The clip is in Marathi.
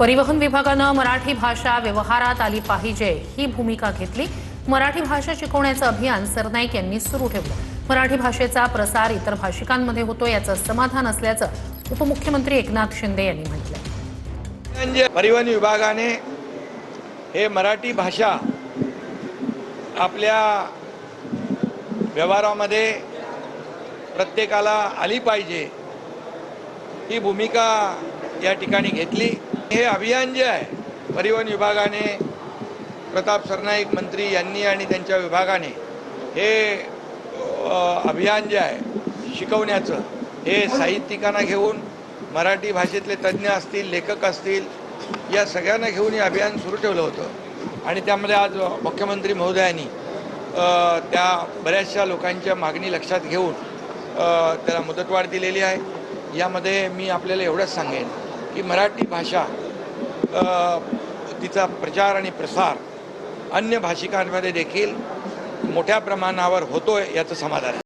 परिवहन विभागानं मराठी भाषा व्यवहारात आली पाहिजे ही भूमिका घेतली। मराठी भाषा शिकवण्याचं अभियान सरनाईक यांनी सुरू ठेवलं। मराठी भाषेचा प्रसार इतर भाषिकांमध्ये होतो याचं समाधान असल्याचं उपमुख्यमंत्री एकनाथ शिंदे यांनी म्हटलं। परिवहन विभागाने हे मराठी भाषा आपल्या व्यवहारामध्ये प्रत्येकाला आली पाहिजे ही भूमिका या ठिकाणी घेतली। हे अभियान जे आहे परिवहन विभागाने प्रताप सरनाईक मंत्री यांनी आणि त्यांच्या विभागाने हे अभियान जे आहे शिकवण्याचं हे साहित्यिकांना घेऊन मराठी भाषेतले तज्ज्ञ असतील, लेखक असतील, या सगळ्यांना घेऊन हे अभियान सुरू ठेवलं होतं। आणि त्यामध्ये आज मुख्यमंत्री महोदयांनी त्या बऱ्याचशा लोकांच्या मागणी लक्षात घेऊन त्याला मुदतवाढ दिलेली आहे। यामध्ये मी आपल्याला एवढंच सांगेन की मराठी भाषा तिचा प्रचार आणि प्रसार अन्य भाषिकांमध्ये देखील मोठ्या प्रमाणावर होतोय याचं समाधान आहे।